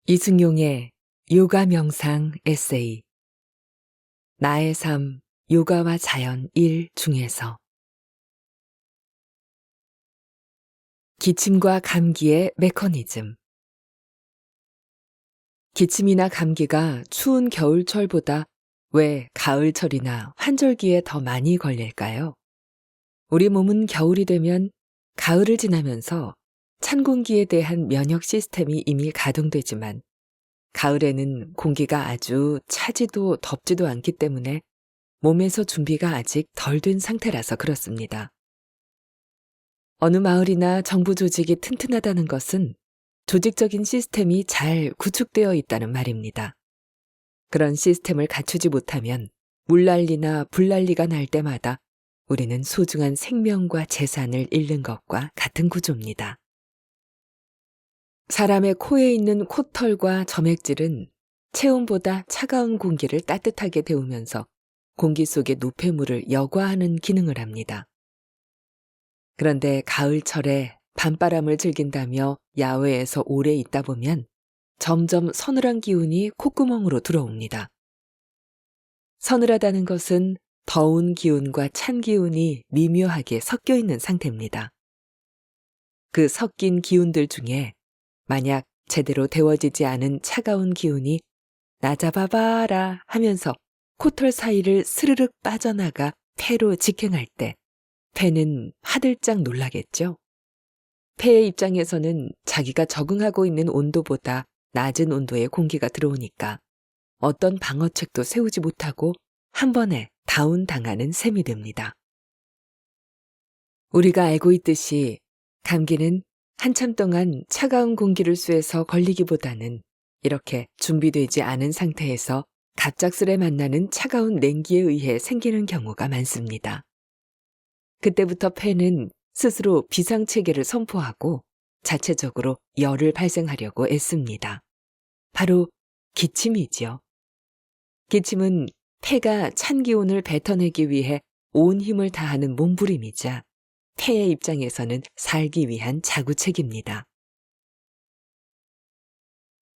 이승용의 요가 명상 에세이 나의 삶 요가와 자연 1 중에서 기침과 감기의 메커니즘. 기침이나 감기가 추운 겨울철보다 왜 가을철이나 환절기에 더 많이 걸릴까요? 우리 몸은 겨울이 되면 가을을 지나면서 찬 공기에 대한 면역 시스템이 이미 가동되지만 가을에는 공기가 아주 차지도 덥지도 않기 때문에 몸에서 준비가 아직 덜 된 상태라서 그렇습니다. 어느 마을이나 정부 조직이 튼튼하다는 것은 조직적인 시스템이 잘 구축되어 있다는 말입니다. 그런 시스템을 갖추지 못하면 물난리나 불난리가 날 때마다 우리는 소중한 생명과 재산을 잃는 것과 같은 구조입니다. 사람의 코에 있는 콧털과 점액질은 체온보다 차가운 공기를 따뜻하게 데우면서 공기 속의 노폐물을 여과하는 기능을 합니다. 그런데 가을철에 밤바람을 즐긴다며 야외에서 오래 있다 보면 점점 서늘한 기운이 콧구멍으로 들어옵니다. 서늘하다는 것은 더운 기운과 찬 기운이 미묘하게 섞여 있는 상태입니다. 그 섞인 기운들 중에 만약 제대로 데워지지 않은 차가운 기운이 나 잡아봐라 하면서 코털 사이를 스르륵 빠져나가 폐로 직행할 때 폐는 화들짝 놀라겠죠. 폐의 입장에서는 자기가 적응하고 있는 온도보다 낮은 온도의 공기가 들어오니까 어떤 방어책도 세우지 못하고 한 번에 다운당하는 셈이 됩니다. 우리가 알고 있듯이 감기는 한참 동안 차가운 공기를 쐬서 걸리기보다는 이렇게 준비되지 않은 상태에서 갑작스레 만나는 차가운 냉기에 의해 생기는 경우가 많습니다. 그때부터 폐는 스스로 비상체계를 선포하고 자체적으로 열을 발생하려고 애씁니다. 바로 기침이지요. 기침은 폐가 찬 기운을 뱉어내기 위해 온 힘을 다하는 몸부림이자 폐의 입장에서는 살기 위한 자구책입니다.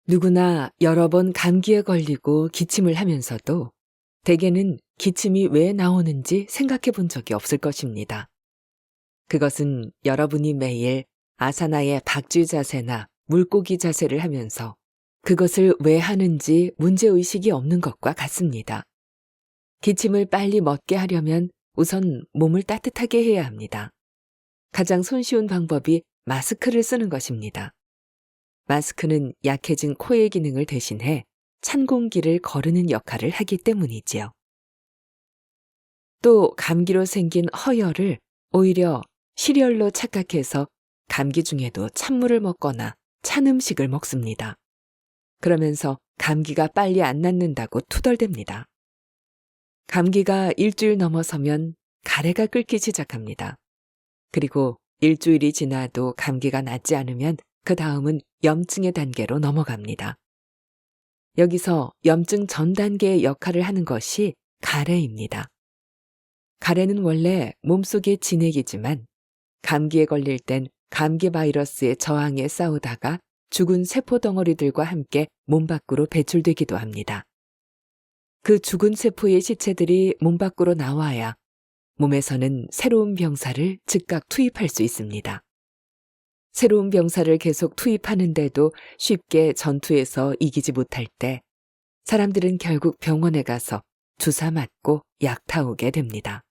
누구나 여러 번 감기에 걸리고 기침을 하면서도 대개는 기침이 왜 나오는지 생각해 본 적이 없을 것입니다. 그것은 여러분이 매일 아사나의 박쥐 자세나 물고기 자세를 하면서 그것을 왜 하는지 문제의식이 없는 것과 같습니다. 기침을 빨리 멎게 하려면 우선 몸을 따뜻하게 해야 합니다. 가장 손쉬운 방법이 마스크를 쓰는 것입니다. 마스크는 약해진 코의 기능을 대신해 찬 공기를 거르는 역할을 하기 때문이지요. 또 감기로 생긴 허열을 오히려 실열로 착각해서 감기 중에도 찬물을 먹거나 찬 음식을 먹습니다. 그러면서 감기가 빨리 안 낫는다고 투덜댑니다. 감기가 일주일 넘어서면 가래가 끓기 시작합니다. 그리고 일주일이 지나도 감기가 낫지 않으면 그 다음은 염증의 단계로 넘어갑니다. 여기서 염증 전 단계의 역할을 하는 것이 가래입니다. 가래는 원래 몸속의 진액이지만 감기에 걸릴 땐 감기 바이러스의 저항에 싸우다가 죽은 세포 덩어리들과 함께 몸 밖으로 배출되기도 합니다. 그 죽은 세포의 시체들이 몸 밖으로 나와야 몸에서는 새로운 병사를 즉각 투입할 수 있습니다. 새로운 병사를 계속 투입하는데도 쉽게 전투에서 이기지 못할 때 사람들은 결국 병원에 가서 주사 맞고 약 타오게 됩니다.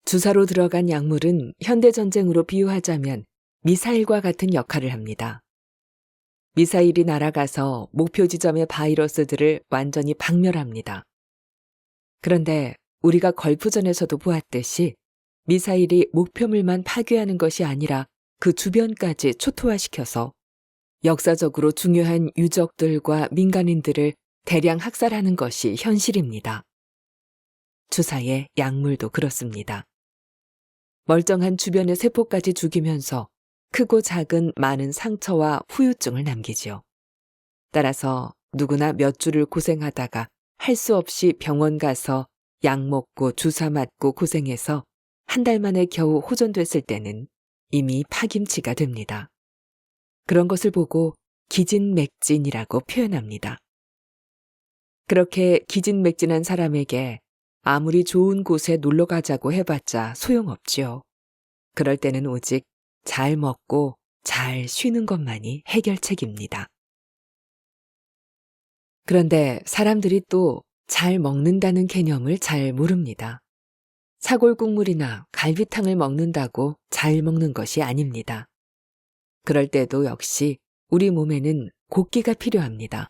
주사로 들어간 약물은 현대전쟁으로 비유하자면 미사일과 같은 역할을 합니다. 미사일이 날아가서 목표 지점의 바이러스들을 완전히 박멸합니다. 그런데 우리가 걸프전에서도 보았듯이 미사일이 목표물만 파괴하는 것이 아니라 그 주변까지 초토화시켜서 역사적으로 중요한 유적들과 민간인들을 대량 학살하는 것이 현실입니다. 주사의 약물도 그렇습니다. 멀쩡한 주변의 세포까지 죽이면서 크고 작은 많은 상처와 후유증을 남기지요. 따라서 누구나 몇 주를 고생하다가 할 수 없이 병원 가서 약 먹고 주사 맞고 고생해서 한 달 만에 겨우 호전됐을 때는 이미 파김치가 됩니다. 그런 것을 보고 기진맥진이라고 표현합니다. 그렇게 기진맥진한 사람에게 아무리 좋은 곳에 놀러 가자고 해봤자 소용없지요. 그럴 때는 오직 잘 먹고 잘 쉬는 것만이 해결책입니다. 그런데 사람들이 또 잘 먹는다는 개념을 잘 모릅니다. 사골국물이나 갈비탕을 먹는다고 잘 먹는 것이 아닙니다. 그럴 때도 역시 우리 몸에는 곡기가 필요합니다.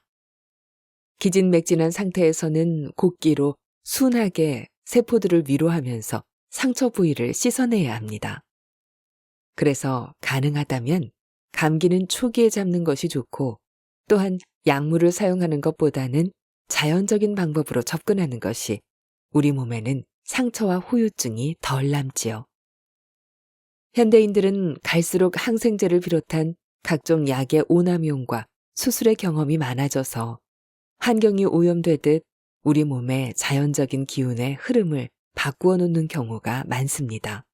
기진맥진한 상태에서는 곡기로 순하게 세포들을 위로하면서 상처 부위를 씻어내야 합니다. 그래서 가능하다면 감기는 초기에 잡는 것이 좋고 또한 약물을 사용하는 것보다는 자연적인 방법으로 접근하는 것이 우리 몸에는 상처와 후유증이 덜 남지요. 현대인들은 갈수록 항생제를 비롯한 각종 약의 오남용과 수술의 경험이 많아져서 환경이 오염되듯 우리 몸의 자연적인 기운의 흐름을 바꾸어 놓는 경우가 많습니다.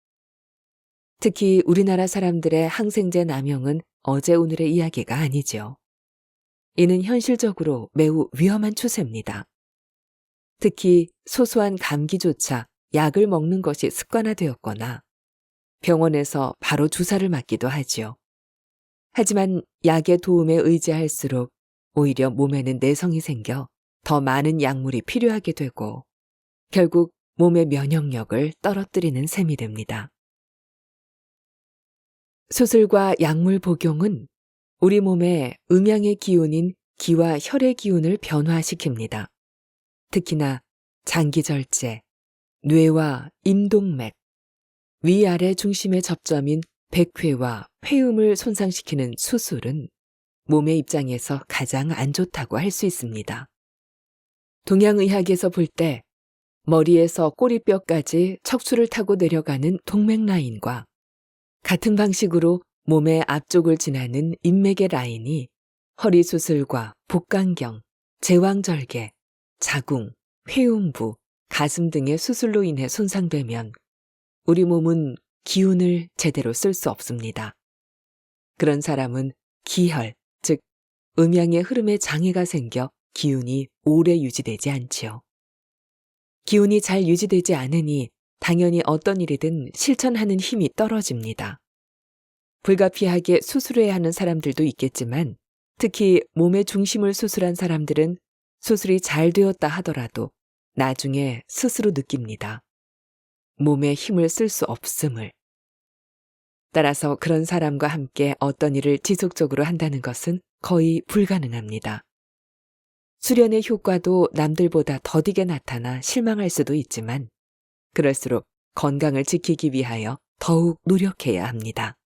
특히 우리나라 사람들의 항생제 남용은 어제 오늘의 이야기가 아니죠. 이는 현실적으로 매우 위험한 추세입니다. 특히 소소한 감기조차 약을 먹는 것이 습관화되었거나 병원에서 바로 주사를 맞기도 하지요. 하지만 약의 도움에 의지할수록 오히려 몸에는 내성이 생겨 더 많은 약물이 필요하게 되고 결국 몸의 면역력을 떨어뜨리는 셈이 됩니다. 수술과 약물 복용은 우리 몸의 음양의 기운인 기와 혈의 기운을 변화시킵니다. 특히나 장기절제, 뇌와 임동맥, 위아래 중심의 접점인 백회와 회음을 손상시키는 수술은 몸의 입장에서 가장 안 좋다고 할 수 있습니다. 동양의학에서 볼 때 머리에서 꼬리뼈까지 척추를 타고 내려가는 동맥 라인과 같은 방식으로 몸의 앞쪽을 지나는 인맥의 라인이 허리 수술과 복강경, 제왕절개, 자궁, 회음부, 가슴 등의 수술로 인해 손상되면 우리 몸은 기운을 제대로 쓸 수 없습니다. 그런 사람은 기혈, 즉 음양의 흐름에 장애가 생겨 기운이 오래 유지되지 않지요. 기운이 잘 유지되지 않으니 당연히 어떤 일이든 실천하는 힘이 떨어집니다. 불가피하게 수술해야 하는 사람들도 있겠지만 특히 몸의 중심을 수술한 사람들은 수술이 잘 되었다 하더라도 나중에 스스로 느낍니다. 몸에 힘을 쓸 수 없음을. 따라서 그런 사람과 함께 어떤 일을 지속적으로 한다는 것은 거의 불가능합니다. 수련의 효과도 남들보다 더디게 나타나 실망할 수도 있지만 그럴수록 건강을 지키기 위하여 더욱 노력해야 합니다.